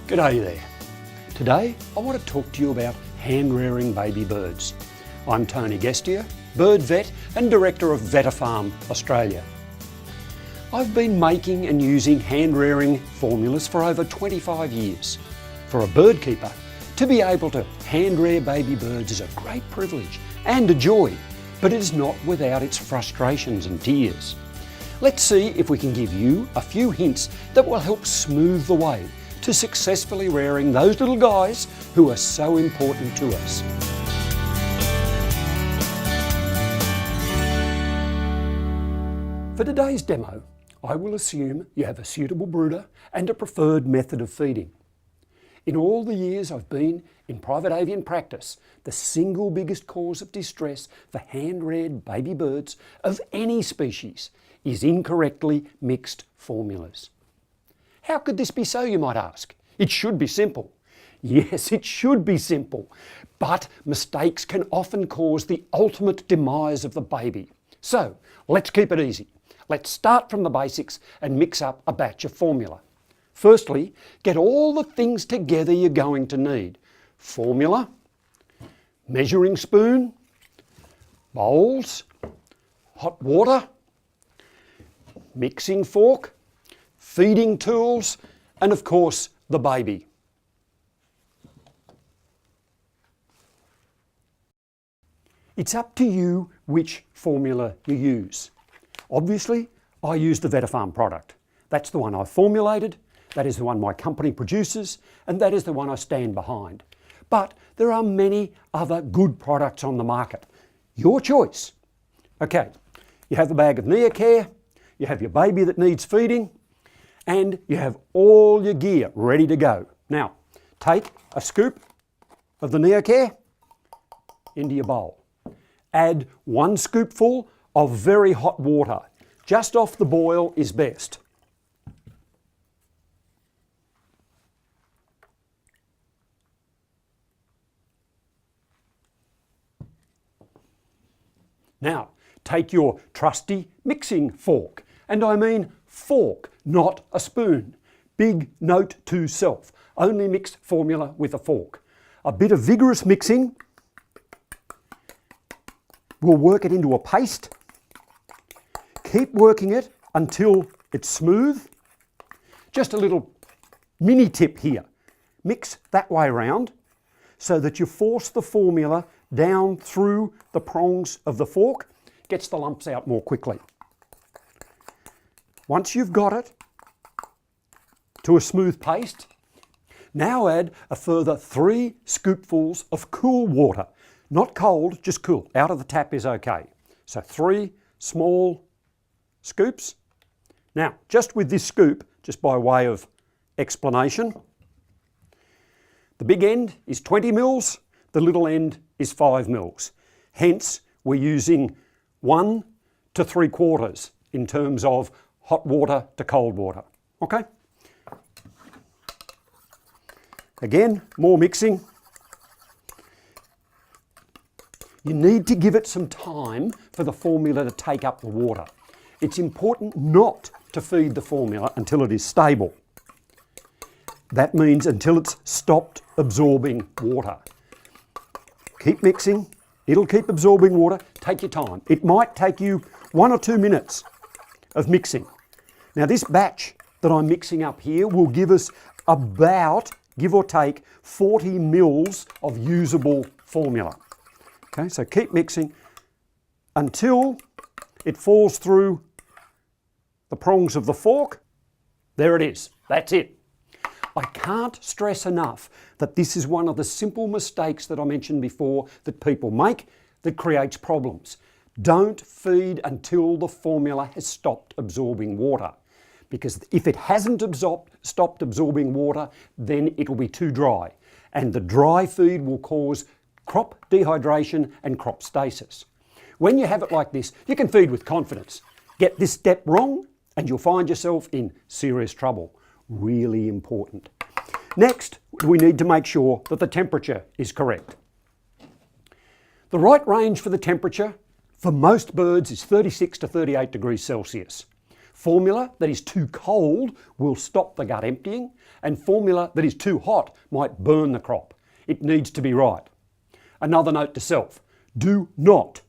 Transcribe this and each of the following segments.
G'day there. Today I want to talk to you about hand rearing baby birds. I'm Tony Geistier, bird vet and director of Vetafarm, Australia. I've been making and using hand rearing formulas for over 25 years. For a bird keeper, to be able to hand rear baby birds is a great privilege and a joy, but it is not without its frustrations and tears. Let's see if we can give you a few hints that will help smooth the way to successfully rearing those little guys who are so important to us. For today's demo, I will assume you have a suitable brooder and a preferred method of feeding. In all the years I've been in private avian practice, the single biggest cause of distress for hand-reared baby birds of any species is incorrectly mixed formulas. How could this be so, you might ask? It should be simple. Yes, it should be simple, but mistakes can often cause the ultimate demise of the baby. So let's keep it easy. Let's start from the basics and mix up a batch of formula. Firstly, get all the things together you're going to need. Formula, measuring spoon, bowls, hot water, mixing fork, feeding tools, and of course the baby. It's up to you which formula you use. Obviously, I use the Vetafarm product. That's the one I've formulated, that is the one my company produces, and that is the one I stand behind. But there are many other good products on the market. Your choice. Okay, you have the bag of Neocare, you have your baby that needs feeding, and you have all your gear ready to go. Now, take a scoop of the Neocare into your bowl. Add 1 scoopful of very hot water. Just off the boil is best. Now, take your trusty mixing fork, and I mean fork, not a spoon. Big note to self, only mix formula with a fork. A bit of vigorous mixing will work it into a paste. Keep working it until it's smooth. Just a little mini tip here. Mix that way around so that you force the formula down through the prongs of the fork. Gets the lumps out more quickly. Once you've got it to a smooth paste, now add a further 3 scoopfuls of cool water. Not cold, just cool. Out of the tap is okay. So 3 small scoops. Now, just with this scoop, just by way of explanation, the big end is 20 mils, the little end is 5 mils. Hence, we're using 1 to 3/4 in terms of hot water to cold water. Okay? Again, more mixing. You need to give it some time for the formula to take up the water. It's important not to feed the formula until it is stable. That means until it's stopped absorbing water. Keep mixing. It'll keep absorbing water. Take your time. It might take you 1 or 2 minutes of mixing. Now this batch that I'm mixing up here will give us about, give or take, 40 mils of usable formula. Okay, so keep mixing until it falls through the prongs of the fork. There it is. That's it. I can't stress enough that this is one of the simple mistakes that I mentioned before that people make that creates problems. Don't feed until the formula has stopped absorbing water, because if it hasn't stopped absorbing water, then it will be too dry, and the dry feed will cause crop dehydration and crop stasis. When you have it like this, you can feed with confidence. Get this step wrong and you'll find yourself in serious trouble. Really important. Next, we need to make sure that the temperature is correct. The right range for the temperature for most birds is 36 to 38 degrees Celsius. Formula that is too cold will stop the gut emptying, and formula that is too hot might burn the crop. It needs to be right. Another note to self, do not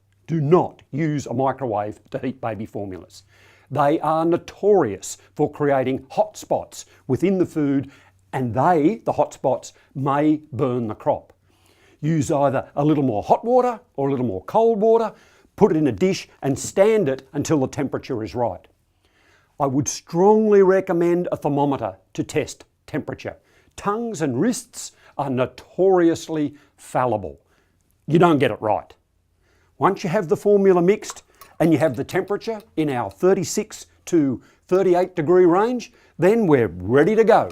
use a microwave to heat baby formulas. They are notorious for creating hot spots within the food, and the hot spots, may burn the crop. Use either a little more hot water or a little more cold water, put it in a dish and stand it until the temperature is right. I would strongly recommend a thermometer to test temperature. Tongues and wrists are notoriously fallible. You don't get it right. Once you have the formula mixed and you have the temperature in our 36 to 38 degree range, then we're ready to go.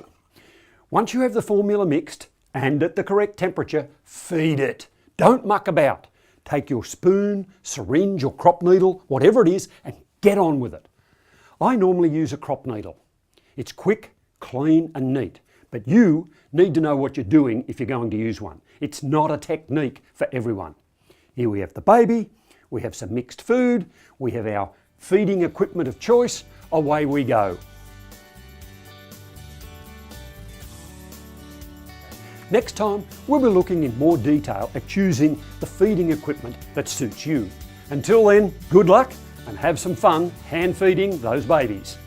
Once you have the formula mixed and at the correct temperature, feed it. Don't muck about. Take your spoon, syringe or crop needle, whatever it is, and get on with it. I normally use a crop needle. It's quick, clean and neat, but you need to know what you're doing if you're going to use one. It's not a technique for everyone. Here we have the baby, we have some mixed food, we have our feeding equipment of choice, away we go. Next time, we'll be looking in more detail at choosing the feeding equipment that suits you. Until then, good luck and have some fun hand feeding those babies.